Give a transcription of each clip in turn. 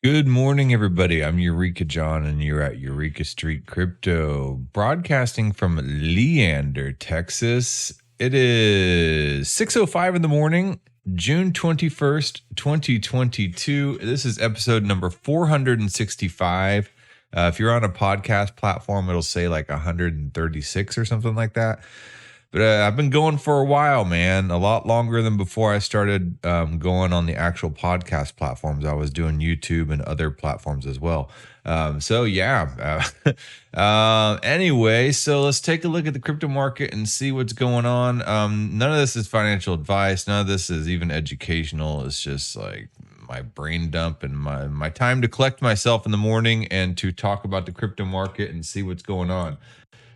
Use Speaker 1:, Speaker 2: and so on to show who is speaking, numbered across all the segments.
Speaker 1: Good morning, everybody. I'm Eureka John, and you're at Eureka Street Crypto, broadcasting from Leander, Texas. It is 6:05 in the morning, June 21st, 2022. This is episode number 465. If you're on a podcast platform, it'll say like 136 or something like that. But I've been going for a while, man. A lot longer than before I started going on the actual podcast platforms. I was doing YouTube and other platforms as well. So yeah. Anyway, so let's take a look at the crypto market and see what's going on. None of this is financial advice. None of this is even educational. It's just like my brain dump and my time to collect myself in the morning and to talk about the crypto market and see what's going on.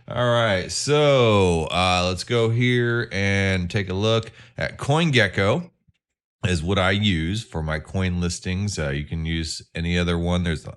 Speaker 1: All right, so let's go here and take a look at CoinGecko is what I use for my coin listings. You can use any other one. There's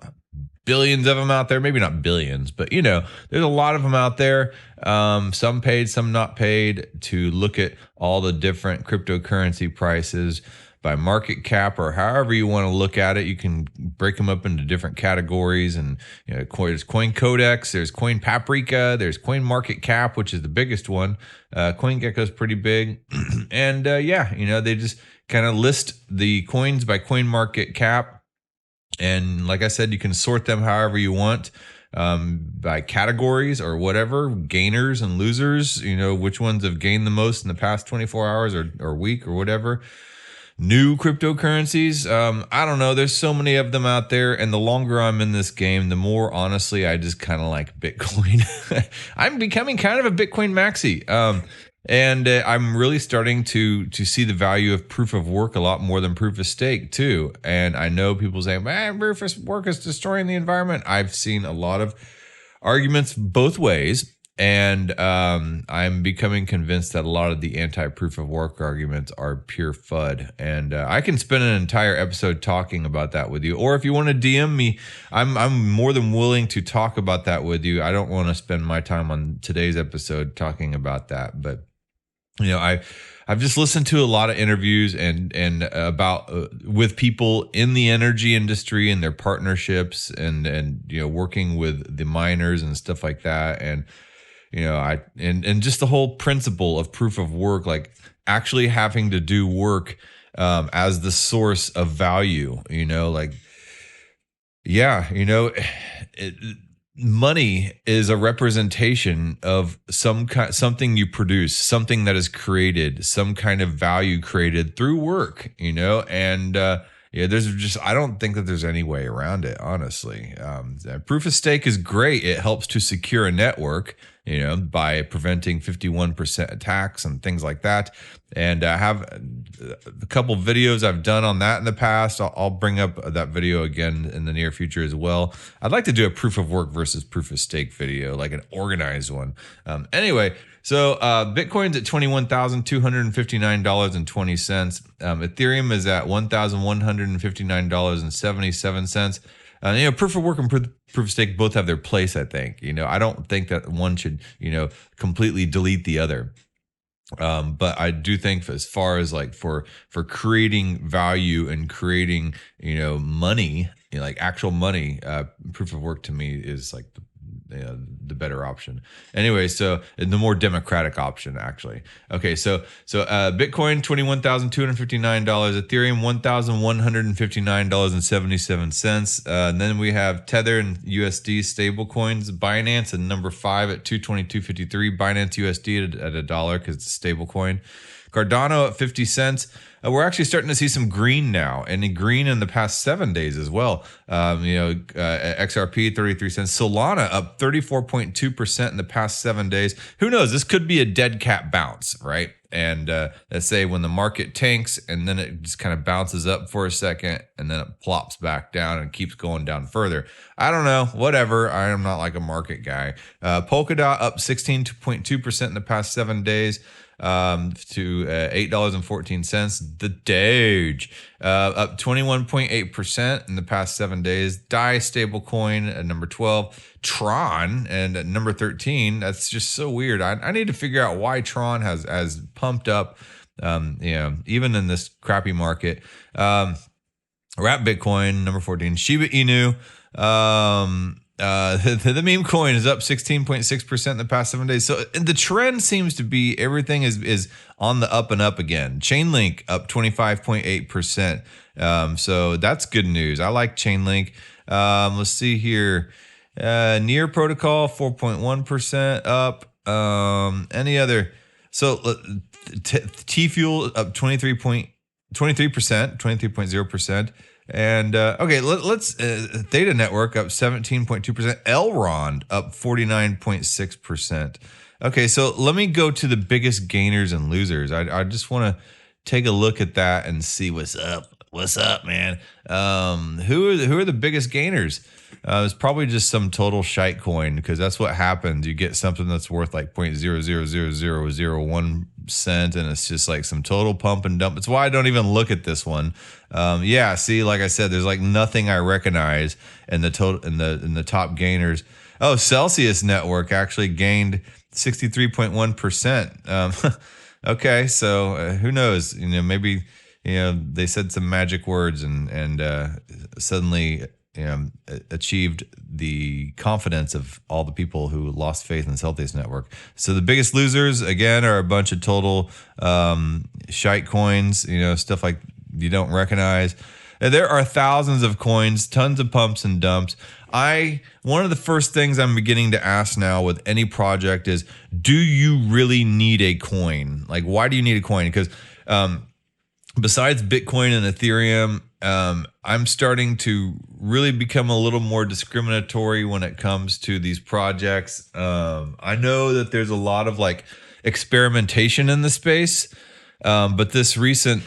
Speaker 1: billions of them out there. Maybe not billions, but there's a lot of them out there. Some paid, some not paid, to look at all the different cryptocurrency prices by market cap or however you want to look at it. You can break them up into different categories, and there's Coin Codex, there's Coin Paprika, there's Coin Market Cap, which is the biggest one. CoinGecko is pretty big, and they just kind of list the coins by Coin Market Cap, and like I said, you can sort them however you want. By categories or whatever, gainers and losers, which ones have gained the most in the past 24 hours or week or whatever. New cryptocurrencies, I don't know. There's so many of them out there, and the longer I'm in this game, the more honestly I just kind of like Bitcoin. I'm becoming kind of a Bitcoin maxi, and I'm really starting to see the value of proof of work a lot more than proof of stake too. And I know people saying, "Man, proof of work is destroying the environment." I've seen a lot of arguments both ways. And I'm becoming convinced that a lot of the anti-proof of work arguments are pure FUD. And I can spend an entire episode talking about that with you. Or if you want to DM me, I'm more than willing to talk about that with you. I don't want to spend my time on today's episode talking about that. But, I've just listened to a lot of interviews and about with people in the energy industry and their partnerships and working with the miners and stuff like that. And and just the whole principle of proof of work, like actually having to do work as the source of value, money is a representation of something you produce, something that is created, some kind of value created through work, and I don't think that there's any way around it, honestly. Proof of stake is great. It helps to secure a network, by preventing 51% attacks and things like that. And I have a couple videos I've done on that in the past. I'll bring up that video again in the near future as well. I'd like to do a proof of work versus proof of stake video, like an organized one. Anyway, so Bitcoin's at $21,259.20. Ethereum is at $1,159.77. Proof of work and proof of stake both have their place, I think. I don't think that one should, completely delete the other. But I do think as far as like for creating value and creating, money, like actual money, proof of work to me is like the better option. Anyway, so the more democratic option, actually. Okay, so Bitcoin $21,259, Ethereum $1,159.77. And then we have Tether and USD stable coins. Binance at number 5 at 222.53. Binance USD at $1 because it's a stable coin. Cardano at 50 cents. We're actually starting to see some green now, and green in the past 7 days as well. XRP 33 cents. Solana up 34.2% in the past 7 days. Who knows? This could be a dead cat bounce, right? And let's say when the market tanks and then it just kind of bounces up for a second and then it plops back down and keeps going down further. I don't know. Whatever. I am not like a market guy. Polkadot up 16.2% in the past 7 days. To $8.14. The Doge up 21.8% in the past 7 days. DAI stablecoin at number 12. Tron and at number 13. That's just so weird. I need to figure out why Tron has pumped up, even in this crappy market. Wrap Bitcoin, number 14. Shiba Inu. The meme coin is up 16.6% in the past 7 days. So the trend seems to be everything is on the up and up again. Chainlink up 25.8%. So that's good news. I like Chainlink. Let's see here. Near Protocol 4.1% up. Any other? So T Fuel up 23%, 23.0%. And okay, let's Theta Network up 17.2%. Elrond up 49.6%. Okay, so let me go to the biggest gainers and losers. I just want to take a look at that and see what's up. What's up, man? Who are the biggest gainers? It's probably just some total shite coin, because that's what happens. You get something that's worth like 0.00001 cent, and it's just like some total pump and dump. It's why I don't even look at this one. Yeah, see, like I said, there's like nothing I recognize in the total in the top gainers. Oh, Celsius Network actually gained 63.1%. Okay, so who knows? Maybe they said some magic words and suddenly achieved the confidence of all the people who lost faith in the Celsius Network. So the biggest losers, again, are a bunch of total shite coins, stuff like you don't recognize. And there are thousands of coins, tons of pumps and dumps. One of the first things I'm beginning to ask now with any project is, do you really need a coin? Like, why do you need a coin? Because besides Bitcoin and Ethereum, I'm starting to really become a little more discriminatory when it comes to these projects. I know that there's a lot of like experimentation in the space, but this recent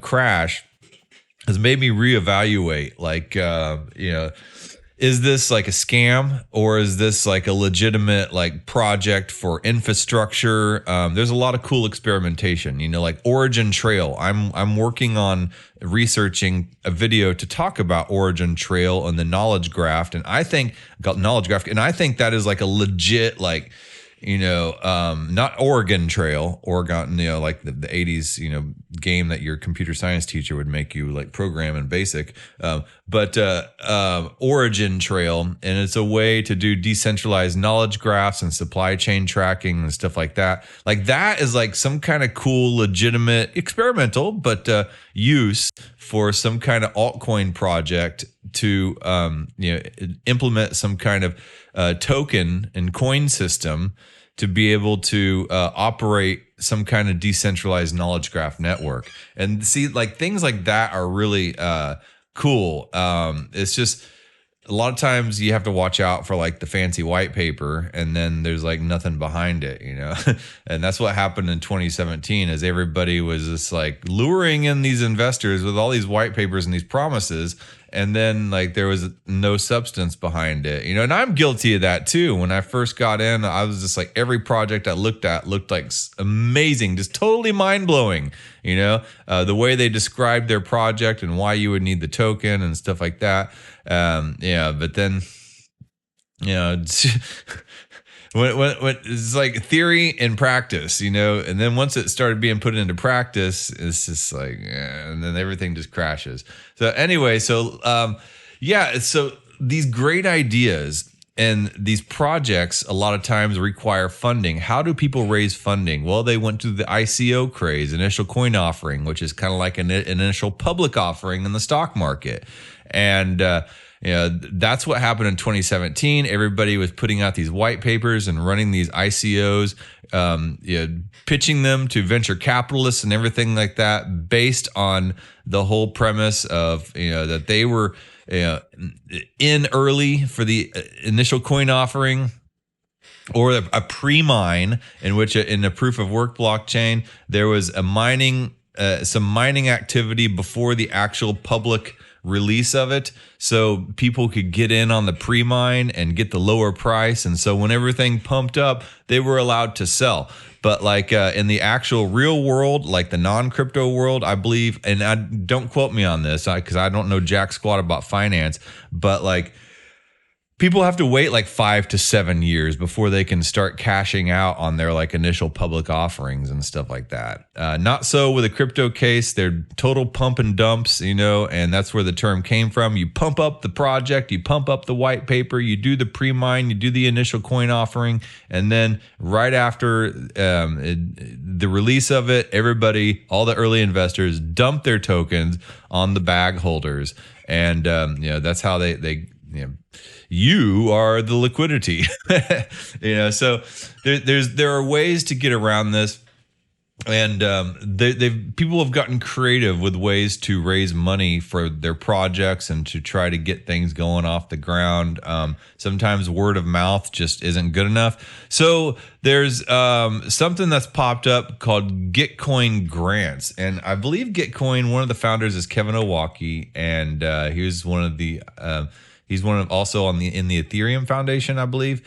Speaker 1: crash has made me reevaluate. Is this like a scam, or is this like a legitimate like project for infrastructure? There's a lot of cool experimentation, like Origin Trail. I'm working on researching a video to talk about Origin Trail and the knowledge graph, and I think that is like a legit not Oregon Trail, Oregon, like the 80s, game that your computer science teacher would make you like program in BASIC. But Origin Trail, and it's a way to do decentralized knowledge graphs and supply chain tracking and stuff like that. Like that is like some kind of cool, legitimate, experimental, but use for some kind of altcoin project to implement some kind of token and coin system to be able to operate some kind of decentralized knowledge graph network. And see, like things like that are really cool. It's just a lot of times you have to watch out for like the fancy white paper, and then there's like nothing behind it, and that's what happened in 2017, is everybody was just like luring in these investors with all these white papers and these promises, and then like there was no substance behind it, and I'm guilty of that too. When I first got in, I was just like, every project I looked at looked like amazing, just totally mind-blowing, the way they described their project and why you would need the token and stuff like that. But then, when it's like theory and practice, and then once it started being put into practice, it's just like, and then everything just crashes. So anyway, so these great ideas and these projects a lot of times require funding. How do people raise funding? Well, they went to the ICO craze, initial coin offering, which is kind of like an initial public offering in the stock market. And that's what happened in 2017. Everybody was putting out these white papers and running these ICOs, pitching them to venture capitalists and everything like that, based on the whole premise of that they were in early for the initial coin offering, or a pre-mine, in which in a proof of work blockchain there was a some mining activity before the actual public release of it, so people could get in on the pre-mine and get the lower price. And so when everything pumped up, they were allowed to sell. But like in the actual real world, like the non-crypto world, I believe, and don't quote me on this because I don't know jack squat about finance, but like people have to wait like 5 to 7 years before they can start cashing out on their like initial public offerings and stuff like that. Not so with a crypto case. They're total pump and dumps, and that's where the term came from. You pump up the project, you pump up the white paper, you do the pre-mine, you do the initial coin offering, and then right after the release of it, everybody, all the early investors dump their tokens on the bag holders. And that's how they you are the liquidity. So there are ways to get around this, and people have gotten creative with ways to raise money for their projects and to try to get things going off the ground. Sometimes word of mouth just isn't good enough. So there's something that's popped up called Gitcoin Grants, and I believe Gitcoin, one of the founders is Kevin Owocki, and he's one of the he's one of also in the Ethereum Foundation, I believe.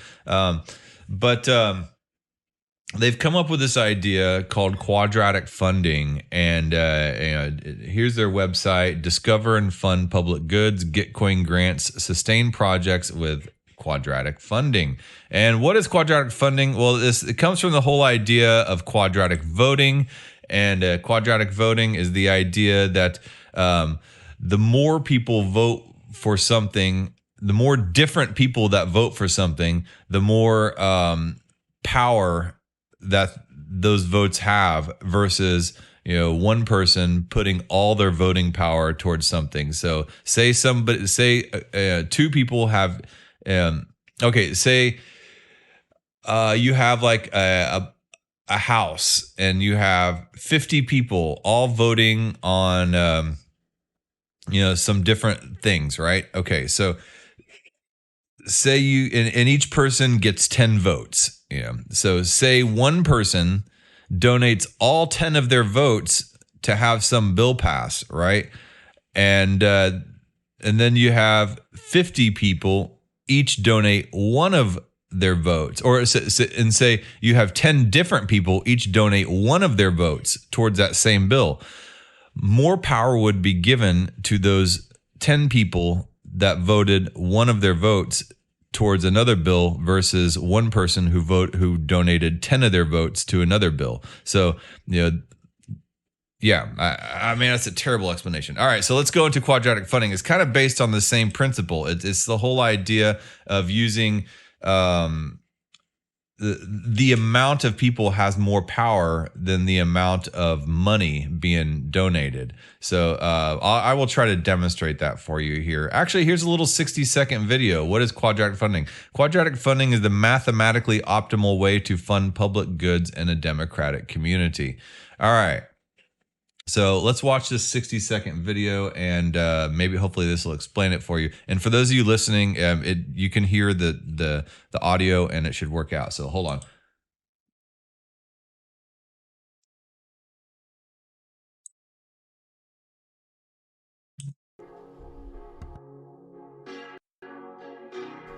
Speaker 1: They've come up with this idea called quadratic funding, and here's their website: discover and fund public goods. Gitcoin Grants sustain projects with quadratic funding. And what is quadratic funding? Well, it comes from the whole idea of quadratic voting, and quadratic voting is the idea that the more people vote for something, the more different people that vote for something, the more power that those votes have versus one person putting all their voting power towards something. So say two people have say you have like a house, and you have 50 people all voting on some different things, right? Okay, so say and each person gets 10 votes. So say one person donates all 10 of their votes to have some bill pass, right? And then you have 50 people each donate one of their votes, and say you have 10 different people each donate one of their votes towards that same bill. More power would be given to those 10 people that voted one of their votes towards another bill versus one person who donated 10 of their votes to another bill. So, I mean, that's a terrible explanation. All right, so let's go into quadratic funding. It's kind of based on the same principle. It's the whole idea of using the amount of people has more power than the amount of money being donated. So I will try to demonstrate that for you here. Actually, here's a little 60-second video. What is quadratic funding? Quadratic funding is the mathematically optimal way to fund public goods in a democratic community. All right. So let's watch this 60-second video, and maybe hopefully this will explain it for you. And for those of you listening, you can hear the audio, and it should work out. So hold on.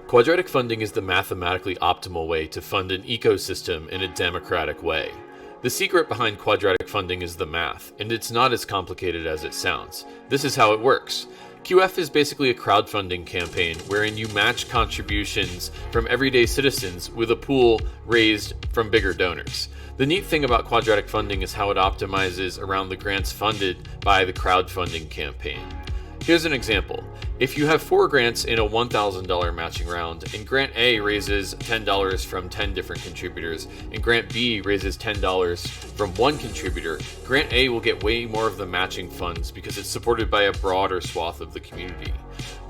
Speaker 2: Quadratic funding is the mathematically optimal way to fund an ecosystem in a democratic way. The secret behind quadratic funding is the math, and it's not as complicated as it sounds. This is how it works. QF is basically a crowdfunding campaign wherein you match contributions from everyday citizens with a pool raised from bigger donors. The neat thing about quadratic funding is how it optimizes around the grants funded by the crowdfunding campaign. Here's an example. If you have 4 grants in a $1,000 matching round, and Grant A raises $10 from 10 different contributors, and Grant B raises $10 from 1 contributor, Grant A will get way more of the matching funds because it's supported by a broader swath of the community.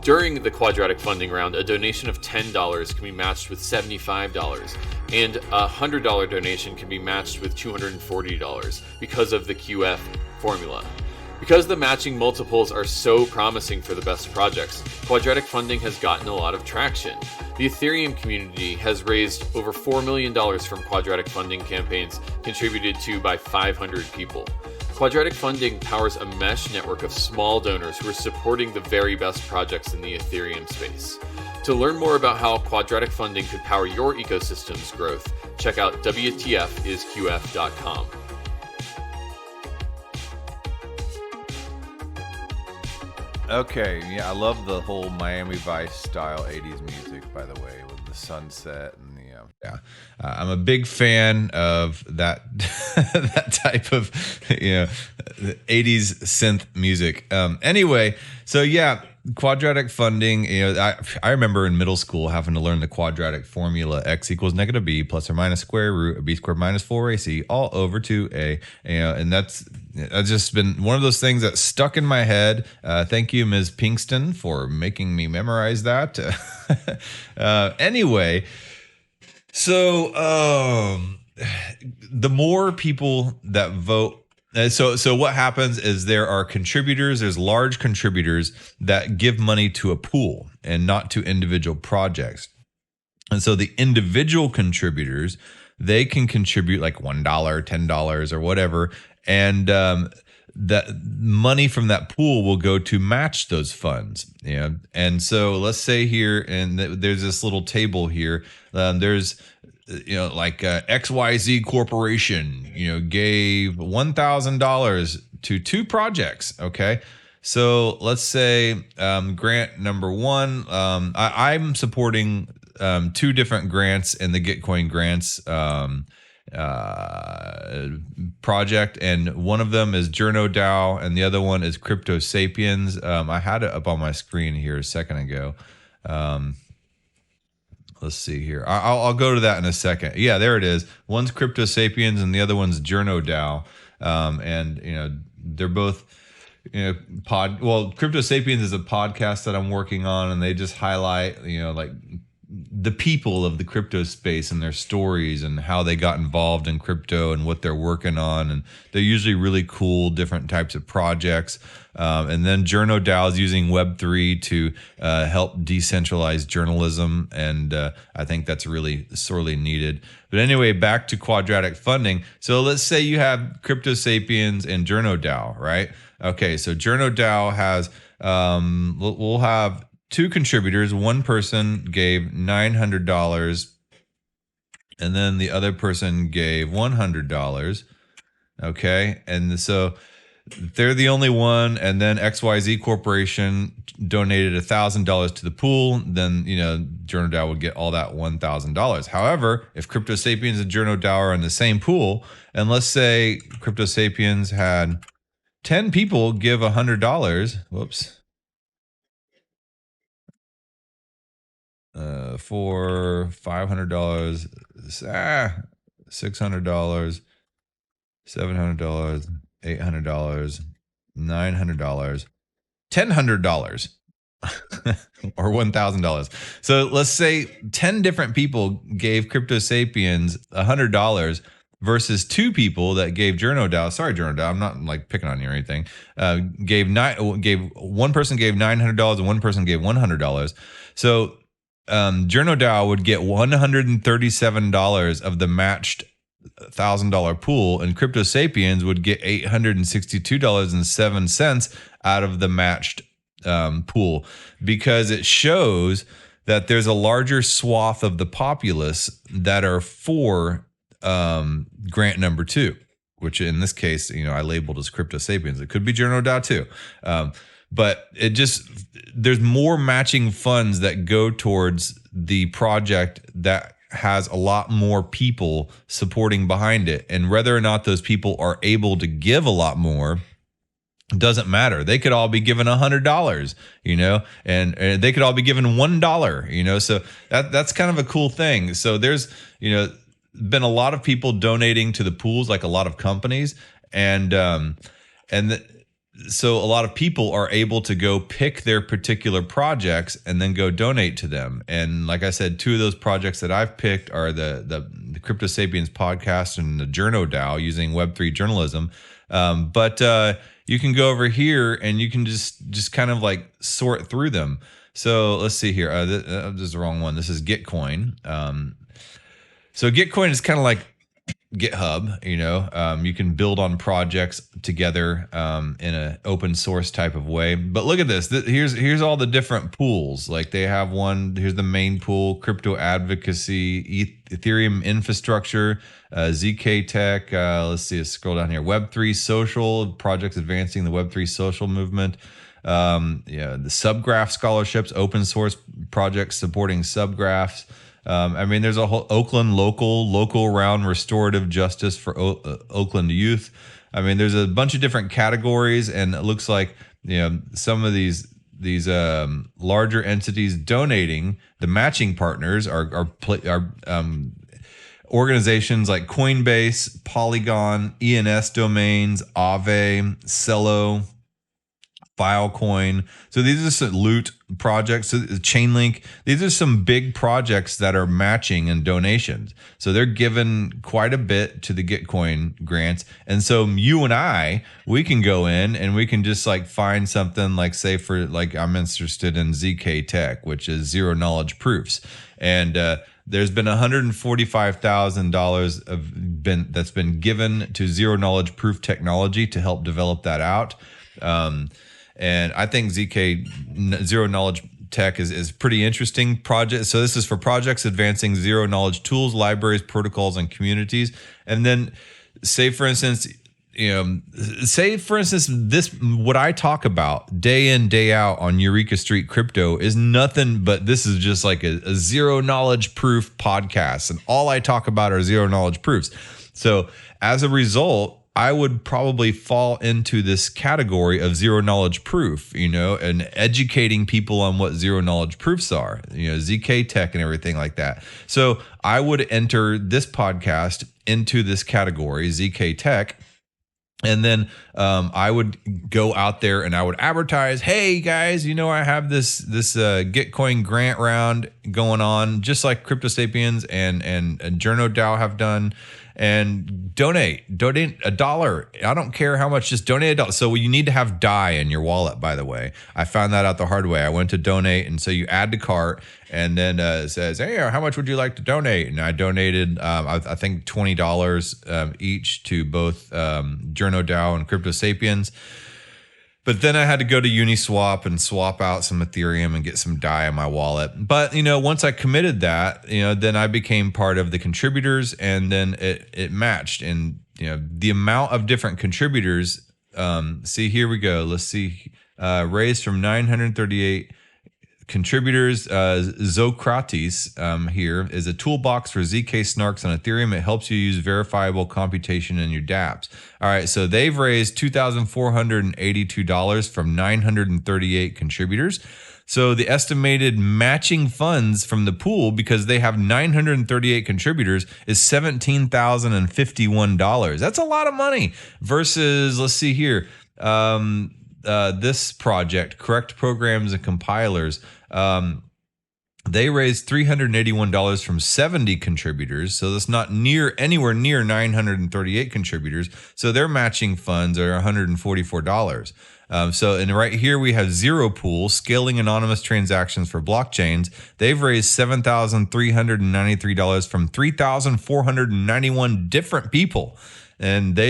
Speaker 2: During the quadratic funding round, a donation of $10 can be matched with $75, and a $100 donation can be matched with $240 because of the QF formula. Because the matching multiples are so promising for the best projects, quadratic funding has gotten a lot of traction. The Ethereum community has raised over $4 million from quadratic funding campaigns contributed to by 500 people. Quadratic funding powers a mesh network of small donors who are supporting the very best projects in the Ethereum space. To learn more about how quadratic funding could power your ecosystem's growth, check out WTFisQF.com.
Speaker 1: Okay, yeah, I love the whole Miami Vice style '80s music. By the way, with the sunset and the yeah, I'm a big fan of that that type of '80s synth music. Anyway, so yeah, quadratic funding. I remember in middle school having to learn the quadratic formula: x equals negative b plus or minus square root of b squared minus 4ac all over 2a. And that's just been one of those things that stuck in my head. Thank you, Ms. Pinkston, for making me memorize that. Anyway, so the more people that vote, so what happens is there's large contributors that give money to a pool and not to individual projects. And so the individual contributors, they can contribute like $1, $10, or whatever, and that money from that pool will go to match those funds. And so let's say here, and there's this little table here. There's like XYZ Corporation, gave $1,000 to 2 projects. Okay. So let's say grant number 1, I'm supporting 2 different grants in the Gitcoin Grants project, and one of them is JournoDAO and the other one is Crypto Sapiens. I had it up on my screen here a second ago. Let's see here. I'll go to that in a second. Yeah, there it is. One's Crypto Sapiens and the other one's JournoDAO. And they're both Crypto Sapiens is a podcast that I'm working on, and they just highlight like the people of the crypto space and their stories and how they got involved in crypto and what they're working on. And they're usually really cool, different types of projects. And then JournoDAO is using Web3 to help decentralize journalism. And I think that's really sorely needed. But anyway, back to quadratic funding. So let's say you have Crypto Sapiens and JournoDAO, right? Okay, so JournoDAO has, we'll have 2 contributors. One person gave $900, and then the other person gave $100. Okay, and so they're the only one. And then XYZ Corporation donated $1,000 to the pool. Then JournoDAO would get all that $1,000. However, if Crypto Sapiens and JournoDAO are in the same pool, and let's say Crypto Sapiens had 10 people give $100. Whoops. For $500, $600, $700, $800, $900, $1,000, or $1,000. So let's say 10 different people gave Crypto Sapiens $100 versus 2 people that gave JournoDAO. Sorry, JournoDAO, I'm not like picking on you or anything. One person gave $900 and one person gave $100. So JournoDAO would get $137 of the matched $1,000 pool, and Crypto Sapiens would get $862.07 out of the matched pool, because it shows that there's a larger swath of the populace that are for grant number 2, which in this case, I labeled as Crypto Sapiens. It could be JournoDAO too. But there's more matching funds that go towards the project that has a lot more people supporting behind it. And whether or not those people are able to give a lot more doesn't matter. They could all be given $100, and they could all be given $1, so that's kind of a cool thing. So there's, been a lot of people donating to the pools, like a lot of companies, so a lot of people are able to go pick their particular projects and then go donate to them. And like I said, 2 of those projects that I've picked are the Crypto Sapiens podcast and the JournoDAO using Web3 journalism. But you can go over here and you can just kind of like sort through them. So let's see here. This is the wrong one. This is Gitcoin. So Gitcoin is kind of like GitHub, you can build on projects together in an open source type of way. But look at this. Here's all the different pools. Like they have one. Here's the main pool: crypto advocacy, Ethereum infrastructure, ZK Tech. Let's see. Let's scroll down here. Web3 social projects advancing the Web3 social movement. The subgraph scholarships, open source projects supporting subgraphs. I mean, there's a whole Oakland local around restorative justice for Oakland youth. I mean, there's a bunch of different categories, and it looks like some of these larger entities donating. The matching partners are organizations like Coinbase, Polygon, ENS Domains, Aave, Cello, Filecoin. So these are some loot projects. So Chainlink. These are some big projects that are matching and donations. So they're giving quite a bit to the Gitcoin grants. And so you and we can go in and we can just like find something like, say, for like, I'm interested in ZK Tech, which is zero knowledge proofs. And there's been $145,000 that's been given to zero knowledge proof technology to help develop that out. And I think ZK Zero Knowledge Tech is pretty interesting project. So this is for projects advancing zero knowledge tools, libraries, protocols, and communities. And then say for instance, this, what I talk about day in, day out on Eureka Street Crypto is nothing but this is just like a zero knowledge proof podcast. And all I talk about are zero knowledge proofs. So as a result, I would probably fall into this category of zero knowledge proof, and educating people on what zero knowledge proofs are, ZK Tech and everything like that. So I would enter this podcast into this category, ZK Tech. And then I would go out there and I would advertise, hey guys, I have this Gitcoin grant round going on, just like Crypto Sapiens and Journo DAO have done. And donate $1. I don't care how much, just donate $1. So you need to have DAI in your wallet, by the way. I found that out the hard way. I went to donate, and so you add to cart, and then it says, hey, how much would you like to donate? And I donated, I think $20 each to both Journo DAO and Crypto Sapiens. But then I had to go to Uniswap and swap out some Ethereum and get some DAI in my wallet. But, once I committed that, then I became part of the contributors, and then it matched. And, the amount of different contributors, see, here we go. Let's see, raised from 938 contributors. Zocrates here is a toolbox for ZK snarks on Ethereum. It helps you use verifiable computation in your dApps. All right, so they've raised $2,482 from 938 contributors. So the estimated matching funds from the pool, because they have 938 contributors, is $17,051. That's a lot of money versus, let's see here, this project, Correct Programs and Compilers, they raised $381 from 70 contributors. So that's not anywhere near 938 contributors. So their matching funds are $144. And right here we have Zero Pool, scaling anonymous transactions for blockchains. They've raised $7,393 from 3,491 different people. And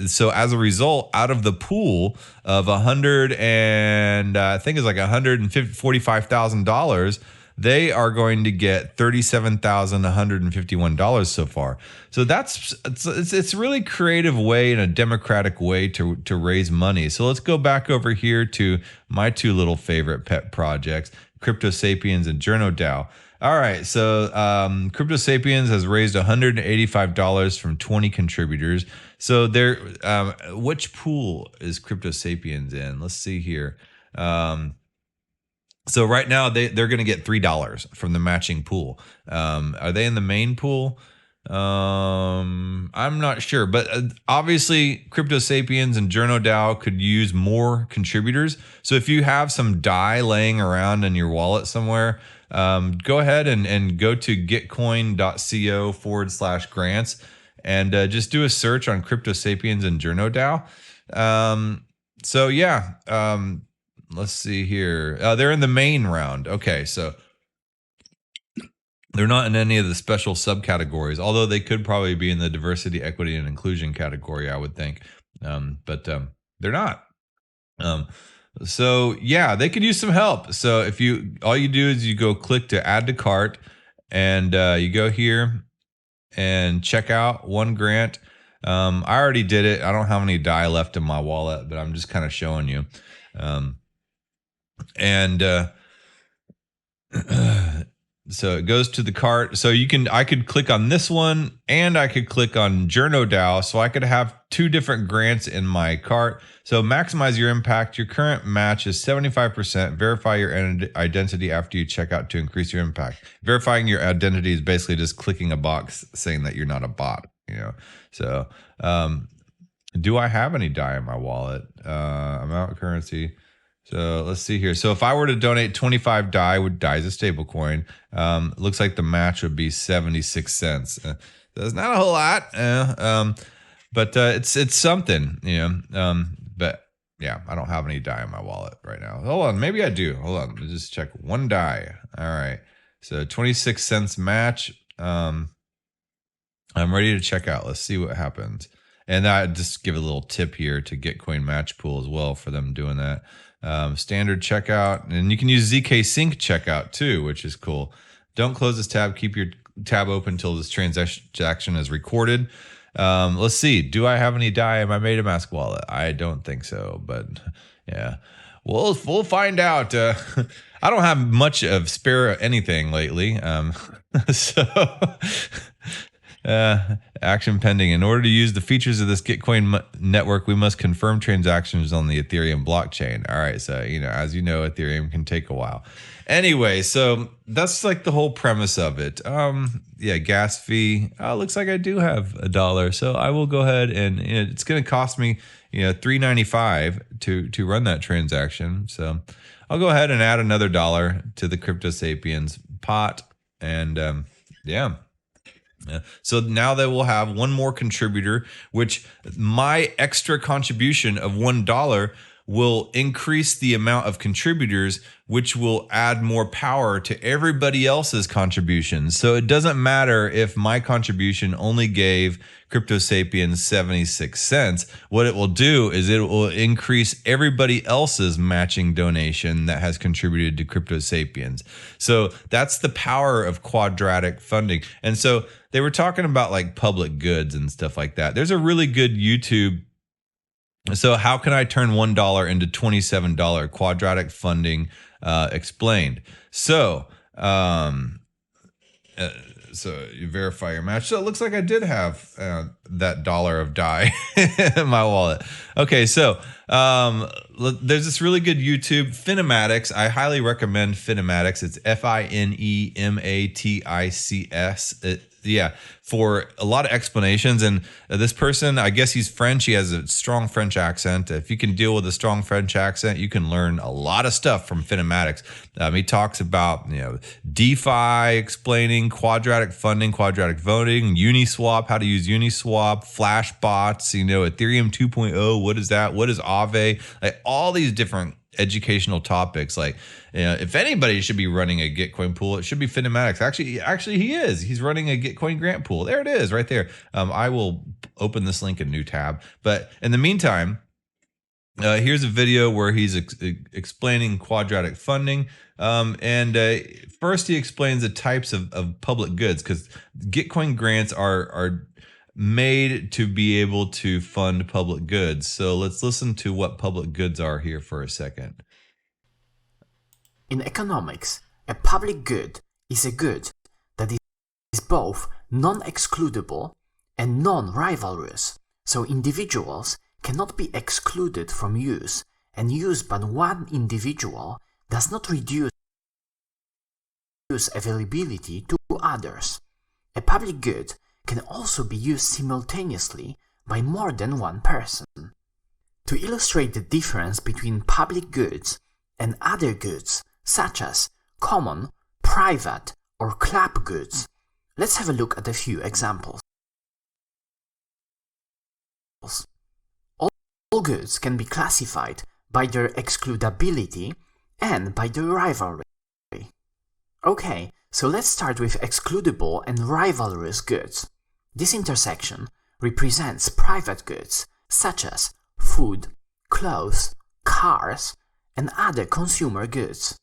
Speaker 1: so as a result, out of the pool of I think it's like $145,000, they are going to get $37,151 so far. So it's a really creative way and a democratic way to raise money. So let's go back over here to my two little favorite pet projects, Crypto Sapiens and Journo DAO. All right, so Crypto Sapiens has raised $185 from 20 contributors. So which pool is Crypto Sapiens in? Let's see here. So right now they're going to get $3 from the matching pool. Are they in the main pool? I'm not sure, but obviously Crypto Sapiens and Journo DAO could use more contributors. So if you have some DAI laying around in your wallet somewhere, go ahead and go to gitcoin.co/grants and just do a search on Crypto Sapiens and Journo DAO. Let's see here. They're in the main round. Okay, so they're not in any of the special subcategories, although they could probably be in the diversity, equity, and inclusion category, I would think. But they're not. So yeah, they could use some help. So all you do is you go click to add to cart, and you go here and check out one grant. I already did it. I don't have any DAI left in my wallet, but I'm just kind of showing you. And so it goes to the cart. So I could click on this one and I could click on JournoDAO. So I could have two different grants in my cart. So maximize your impact. Your current match is 75%. Verify your identity after you check out to increase your impact. Verifying your identity is basically just clicking a box saying that you're not a bot, you know? So, do I have any DAI in my wallet? Amount currency. So let's see here. So if I were to donate 25 DAI, DAI is a stable coin. Looks like the match would be 76 cents. That's not a whole lot, but it's something, you know. But yeah, I don't have any DAI in my wallet right now. Hold on, maybe I do. Hold on, let me just check one DAI. All right, so 26 cents match. I'm ready to check out. Let's see what happens. And I just give a little tip here to Gitcoin Match Pool as well for them doing that. Standard checkout, and you can use ZK Sync checkout too, which is cool. Don't close this tab. Keep your tab open until this transaction is recorded. Let's see. Do I have any DAI in my MetaMask wallet? I don't think so, but yeah, we'll find out. I don't have much of spare anything lately, so. Action pending. In order to use the features of this Gitcoin network, we must confirm transactions on the Ethereum blockchain. All right, so as you know, Ethereum can take a while. Anyway, so that's like the whole premise of it. Yeah, gas fee. Looks like I do have $1, so I will go ahead and it's going to cost me $3.95 to run that transaction. So I'll go ahead and add another $1 to the Crypto Sapiens pot, and yeah. So now they will have one more contributor, which my extra contribution of $1 will increase the amount of contributors, which will add more power to everybody else's contributions. So it doesn't matter if my contribution only gave Crypto Sapiens 76 cents. What it will do is it will increase everybody else's matching donation that has contributed to Crypto Sapiens. So that's the power of quadratic funding. And so they were talking about like public goods and stuff like that. There's a really good YouTube. So how can I turn $1 into $27 quadratic funding explained? So, so you verify your match. So it looks like I did have that $1 of DAI in my wallet. Okay, so there's this really good YouTube, Finematics. I highly recommend Finematics. It's Finematics. Yeah, for a lot of explanations. And this person, I guess he's French. He has a strong French accent. If you can deal with a strong French accent, you can learn a lot of stuff from Finematics. He talks about DeFi, explaining quadratic funding, quadratic voting, Uniswap, how to use Uniswap, Flash bots, Ethereum 2.0. What is that? What is Aave? Like all these different educational topics. Like, if anybody should be running a Gitcoin pool, it should be Finematics. Actually, he is. He's running a Gitcoin grant pool. There it is, right there. I will open this link in a new tab. But in the meantime, here's a video where he's explaining quadratic funding. First, he explains the types of public goods, because Gitcoin grants are made to be able to fund public goods. So let's listen to what public goods are here for a second.
Speaker 3: In economics, a public good is a good that is both non-excludable and non-rivalrous, so individuals cannot be excluded from use, and use by one individual does not reduce availability to others. A public good can also be used simultaneously by more than one person. To illustrate the difference between public goods and other goods, such as common, private, or club goods, let's have a look at a few examples. All goods can be classified by their excludability and by their rivalry. Okay, so let's start with excludable and rivalrous goods. This intersection represents private goods such as food, clothes, cars, and other consumer goods.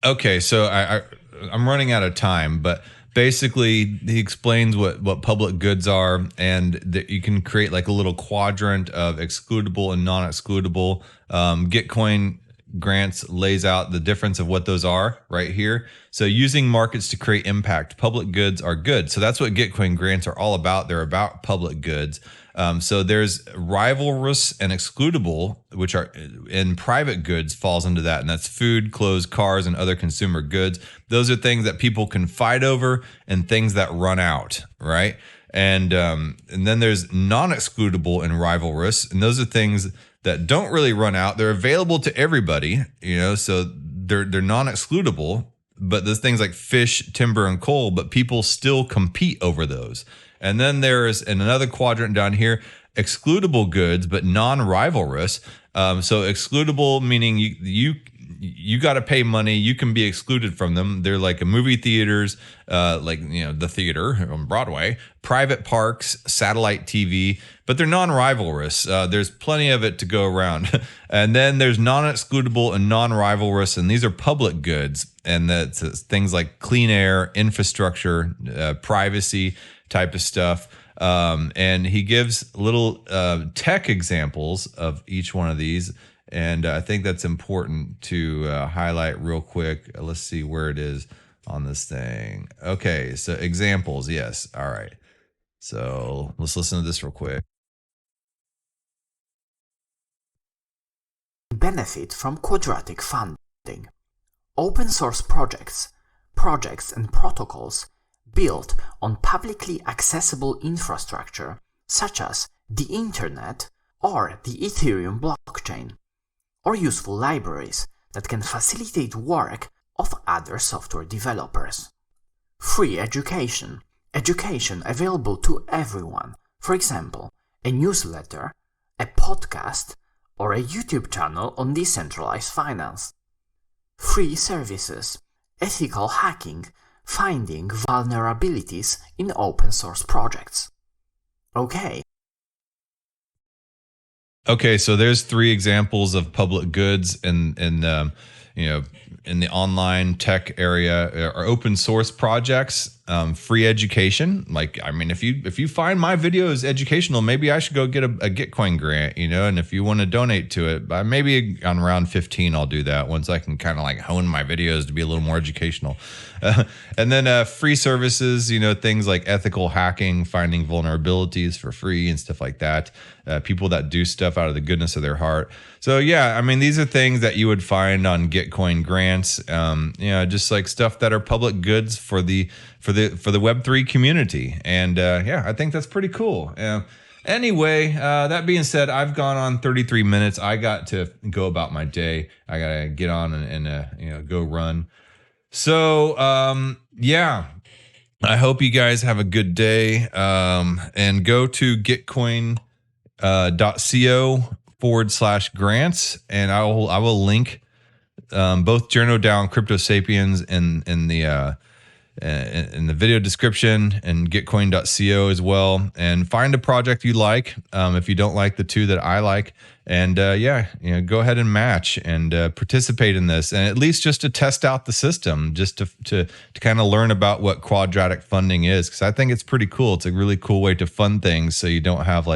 Speaker 3: Okay,
Speaker 1: so I'm running out of time, but basically he explains what public goods are, and that you can create like a little quadrant of excludable and non-excludable. Gitcoin Grants lays out the difference of what those are right here. So using markets to create impact, public goods are good. So that's what Gitcoin Grants are all about. They're about public goods. So there's rivalrous and excludable, which are in private goods falls into that. And that's food, clothes, cars, and other consumer goods. Those are things that people can fight over and things that run out, right? And then there's non-excludable and rivalrous. And those are things that don't really run out. They're available to everybody, so they're non-excludable, but there's things like fish, timber, and coal, but people still compete over those. And then there's in another quadrant down here, excludable goods, but non-rivalrous. So excludable meaning you got to pay money. You can be excluded from them. They're like a movie theaters, the theater on Broadway, private parks, satellite TV, but they're non-rivalrous. There's plenty of it to go around. And then there's non-excludable and non-rivalrous, and these are public goods. And that's things like clean air, infrastructure, privacy type of stuff. And he gives little tech examples of each one of these. And I think that's important to highlight real quick. Let's see where it is on this thing. Okay, so examples, yes. All right. So let's listen to this real quick.
Speaker 3: Benefit from quadratic funding. Open source projects and protocols built on publicly accessible infrastructure such as the Internet or the Ethereum blockchain, or useful libraries that can facilitate work of other software developers. Free education available to everyone, for example, a newsletter, a podcast, or a YouTube channel on decentralized finance. Free services, ethical hacking, finding vulnerabilities in open source projects. Okay,
Speaker 1: so there's 3 examples of public goods in the online tech area or open source projects. Free education. If you find my videos educational, maybe I should go get a Gitcoin grant, and if you want to donate to it, maybe on round 15, I'll do that once I can kind of like hone my videos to be a little more educational. And then free services, things like ethical hacking, finding vulnerabilities for free and stuff like that. People that do stuff out of the goodness of their heart. So yeah, these are things that you would find on Gitcoin Grants. Just like stuff that are public goods for the Web3 community. And I think that's pretty cool. Anyway, that being said, I've gone on 33 minutes. I got to go about my day. I got to get on and go run. So, I hope you guys have a good day. And go to gitcoin.co/grants. And I will link both Journo DAO and Crypto Sapiens in the video description, and gitcoin.co as well. And find a project you like if you don't like the 2 that I like. And go ahead and match and participate in this, and at least just to test out the system, just to kind of learn about what quadratic funding is, because I think it's pretty cool. It's a really cool way to fund things, so you don't have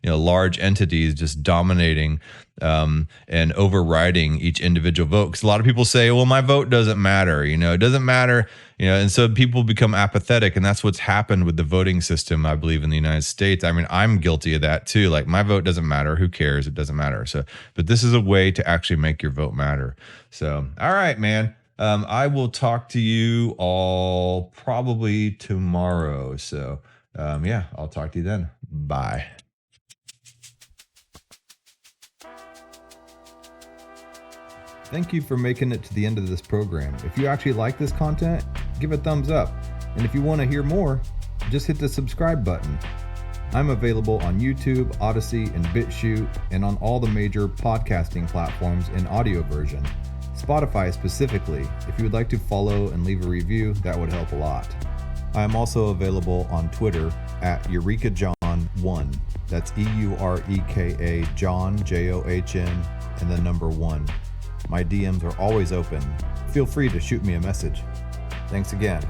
Speaker 1: large entities just dominating and overriding each individual vote. Because a lot of people say, well, my vote doesn't matter. It doesn't matter. And so people become apathetic, and that's what's happened with the voting system, I believe, in the United States. I'm guilty of that too. Like, my vote doesn't matter. Who cares? It doesn't matter. So, but this is a way to actually make your vote matter. So, all right, man. I will talk to you all probably tomorrow. So, I'll talk to you then. Bye. Thank you for making it to the end of this program. If you actually like this content, give a thumbs up. And if you want to hear more, just hit the subscribe button. I'm available on YouTube, Odyssey, and BitChute, and on all the major podcasting platforms in audio version. Spotify specifically. If you would like to follow and leave a review, that would help a lot. I am also available on Twitter at EurekaJohn1. That's EUREKA John, JOHN, and the number 1. My DMs are always open. Feel free to shoot me a message. Thanks again.